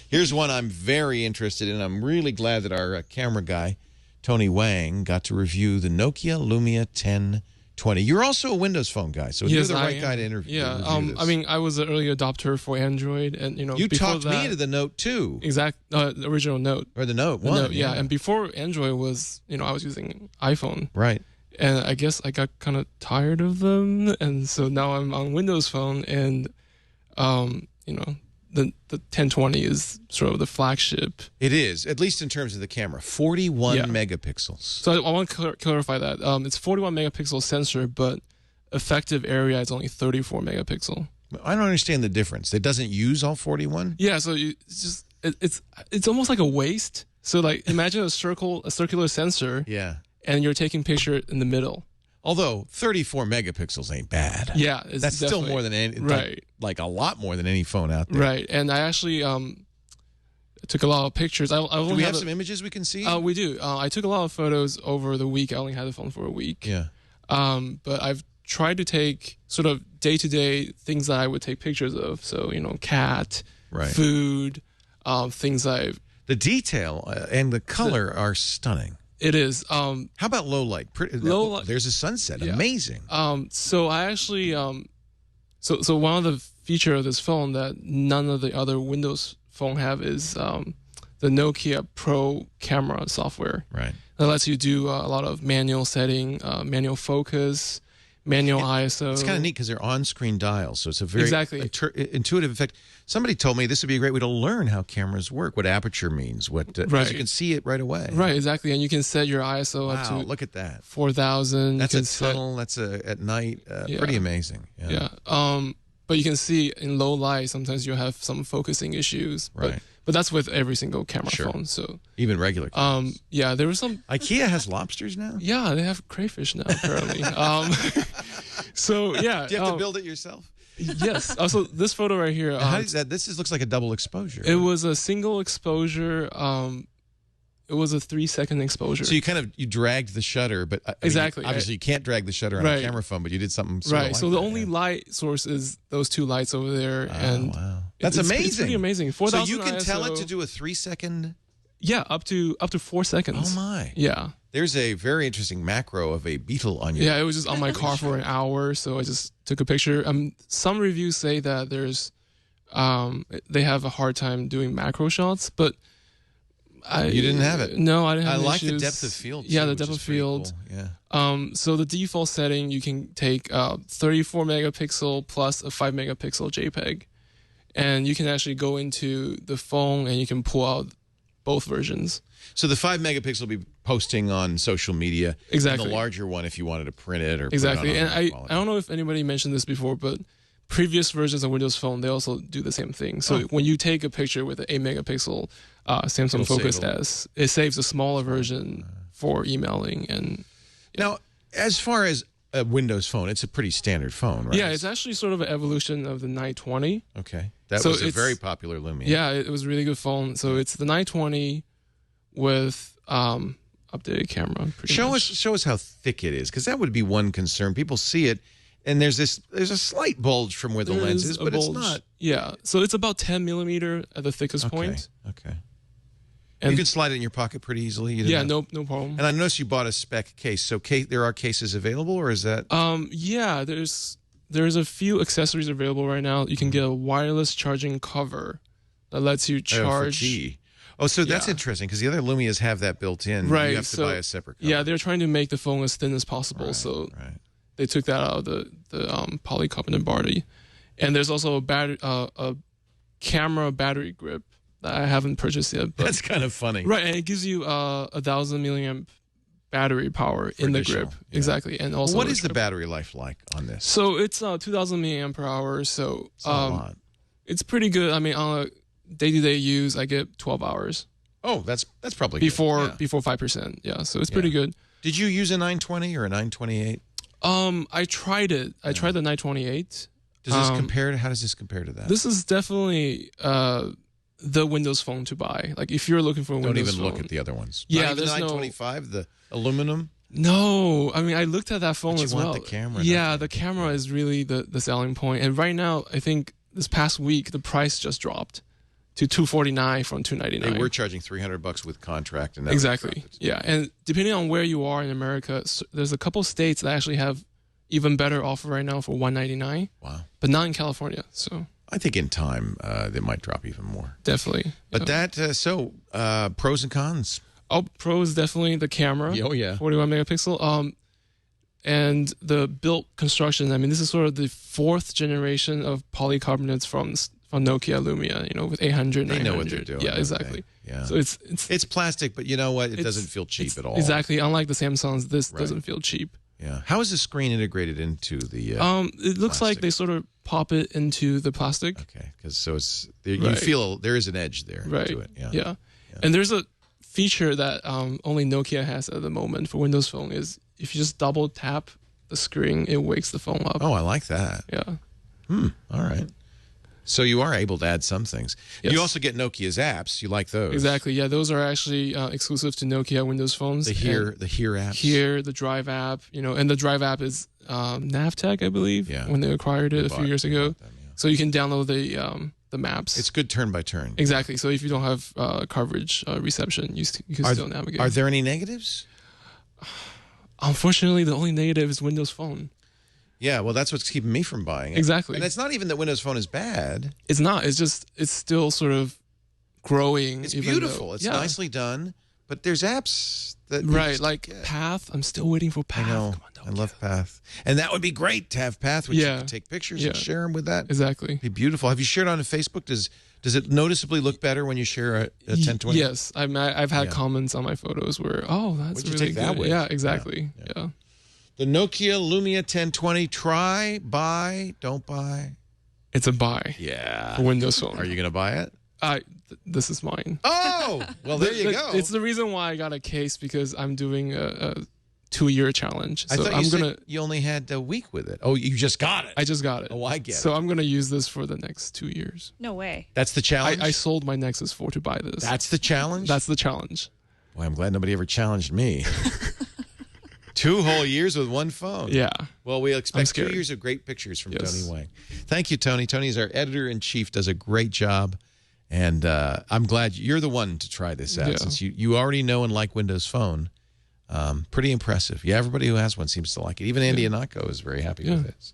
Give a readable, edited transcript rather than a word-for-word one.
Here's one I'm very interested in. I'm really glad that our camera guy, Tony Wang, got to review the Nokia Lumia 1020. You're also a Windows Phone guy, so you're the right guy to interview. Yeah, review this. I mean, I was an early adopter for Android, and you talked me into the Note 2. The original Note. Or the Note 1. Yeah, and before Android was, I was using iPhone. Right. And I guess I got kind of tired of them, and so now I'm on Windows Phone, and the 1020 is sort of the flagship. It is, at least in terms of the camera, 41 megapixels. So I want to clarify that. It's 41 megapixel sensor, but effective area is only 34 megapixel. I don't understand the difference. It doesn't use all 41? Yeah, so it's almost like a waist. So like imagine a circular sensor. Yeah. And you're taking picture in the middle. Although 34 megapixels ain't bad. Yeah, that's still more than any, right. Like a lot more than any phone out there. Right, and I actually took a lot of pictures. Do we have some images we can see? We do. I took a lot of photos over the week. I only had the phone for a week. Yeah. But I've tried to take sort of day-to-day things that I would take pictures of. So cat, food, things The detail and the color are stunning. It is. How about low light? Low light. There's a sunset. Yeah. Amazing. So I actually so one of the feature of this phone that none of the other Windows phone have is the Nokia Pro camera software. Right. That lets you do a lot of manual setting, manual focus, manual ISO. It's kind of neat because they're on-screen dials, so it's a very intuitive effect. Somebody told me this would be a great way to learn how cameras work, what aperture means, because you can see it right away. Right, exactly, and you can set your ISO up to look at that 4,000. That's a tunnel. That's at night. Pretty amazing. Yeah. But you can see in low light sometimes you'll have some focusing issues. Right. But that's with every single camera phone. So even regular cameras. Yeah, there was some. IKEA has lobsters now. Yeah, they have crayfish now apparently. So yeah. Do you have to build it yourself? Yes. Also, this photo right here. How is that? This looks like a double exposure. It was a single exposure. It was a 3-second exposure. So you dragged the shutter, but exactly. Obviously, you can't drag the shutter on a camera phone, but you did something sort of like so the only light source is those two lights over there, and wow, that's amazing. It's pretty amazing. 4,000 so you can ISO, tell it to do a 3-second. Yeah, up to 4 seconds. Oh my. Yeah. There's a very interesting macro of a beetle on your. Yeah, it was just on my car for an hour, so I just took a picture. Some reviews say that there's, they have a hard time doing macro shots, but. You didn't have it. No, I didn't have I like issues. the depth of field. Yeah, the depth of field. Cool. Yeah. So the default setting, you can take 34 megapixel plus a 5 megapixel JPEG, and you can actually go into the phone and you can pull out both versions. So the 5 megapixel will be posting on social media. Exactly. And the larger one, if you wanted to print it or exactly. Put it on and I don't know if anybody mentioned this before, but previous versions of Windows Phone, they also do the same thing. So when you take a picture with an 8 megapixel Samsung Focus S, it saves a smaller version for emailing. And now, as far as a Windows Phone, it's a pretty standard phone, right? Yeah, it's actually sort of an evolution of the 920. Okay, that was a very popular Lumia. Yeah, it was a really good phone. So it's the 920 with updated camera. Show us how thick it is, because that would be one concern. People see it. And there's a slight bulge from where the lens is, but it's not. Yeah, so it's about 10 millimeter at the thickest point. Okay. And you can slide it in your pocket pretty easily. No problem. And I noticed you bought a spec case. So there are cases available, or is that? Yeah, there's a few accessories available right now. You can get a wireless charging cover that lets you charge. So that's interesting because the other Lumias have that built in. Right. You have to buy a separate cover. Yeah, they're trying to make the phone as thin as possible. They took that out of the polycarbonate body, and there's also a camera battery grip that I haven't purchased yet. But, that's kind of funny, right? And it gives you 1,000 milliamp battery power in the grip, exactly. And also, what is the battery life like on this? So it's 2,000 milliamp per hour. So a lot. It's pretty good. I mean, on a day-to-day use, I get 12 hours. Oh, that's probably before 5%. Yeah, so it's pretty good. Did you use a 920 or a 928? I tried it. I tried the 928. Does this compare to? How does this compare to that? This is definitely the Windows Phone to buy. Like if you're looking for a Windows phone. Don't even look at the other ones. Yeah, there's 925, the aluminum. No, I mean I looked at that phone but as you well. Want the camera? Yeah, the camera is really the selling point. And right now, I think this past week the price just dropped to $249 from $299. They were charging $300 with contract, and exactly. Yeah, and depending on where you are in America, there's a couple states that actually have even better offer right now for $199. Wow. But not in California. So I think in time they might drop even more. Definitely. But pros and cons. Oh, pros definitely the camera. Oh yeah. 41 megapixel. And the built construction. I mean, this is sort of the 4th generation of polycarbonates from Nokia Lumia, with 800, 900. They know what they're doing. Yeah, exactly. Yeah. So it's plastic, but you know what? It doesn't feel cheap at all. Exactly. Unlike the Samsungs, this doesn't feel cheap. Yeah. How is the screen integrated into the it looks like they sort of pop it into the plastic. Okay. Because you feel there is an edge there to it. Yeah. And there's a feature that only Nokia has at the moment for Windows Phone is if you just double tap the screen, it wakes the phone up. Oh, I like that. Yeah. All right. So you are able to add some things. Yes. You also get Nokia's apps. You like those? Exactly. Yeah, those are actually exclusive to Nokia Windows phones. The Here apps. Here, the Drive app. And the Drive app is Navtech, I believe, when they acquired it a few years ago. Them, So you can download the maps. It's good turn by turn. Exactly. So if you don't have coverage reception, you can still navigate. Are there any negatives? Unfortunately, the only negative is Windows Phone. Yeah, well, that's what's keeping me from buying it. Exactly. And it's not even that Windows Phone is bad. It's not. It's still sort of growing. It's beautiful. It's nicely done. But there's apps that... like Path. I'm still waiting for Path. I know. I love Path. And that would be great to have Path, which you can take pictures and share them with that. Exactly. It'd be beautiful. Have you shared on Facebook? Does it noticeably look better when you share a 1020? Yes. I've had comments on my photos where, that's really take that good. with? Yeah, exactly. Yeah. The Nokia Lumia 1020, try, buy, don't buy. It's a buy. Yeah. For Windows Phone. Are you going to buy it? This is mine. Oh, well, there you go. It's the reason why I got a case because I'm doing a 2-year challenge. So I thought you only had a week with it. Oh, you just got it. I just got it. Oh, I get it. So I'm going to use this for the next 2 years. No way. That's the challenge? I sold my Nexus 4 to buy this. That's the challenge? That's the challenge. Boy, I'm glad nobody ever challenged me. 2 whole years with one phone. Yeah. Well, we expect 2 years of great pictures from Tony Wang. Thank you, Tony. Tony's our editor-in-chief, does a great job. And I'm glad you're the one to try this out since you already know and like Windows Phone. Pretty impressive. Yeah, everybody who has one seems to like it. Even Andy Anako is very happy with it.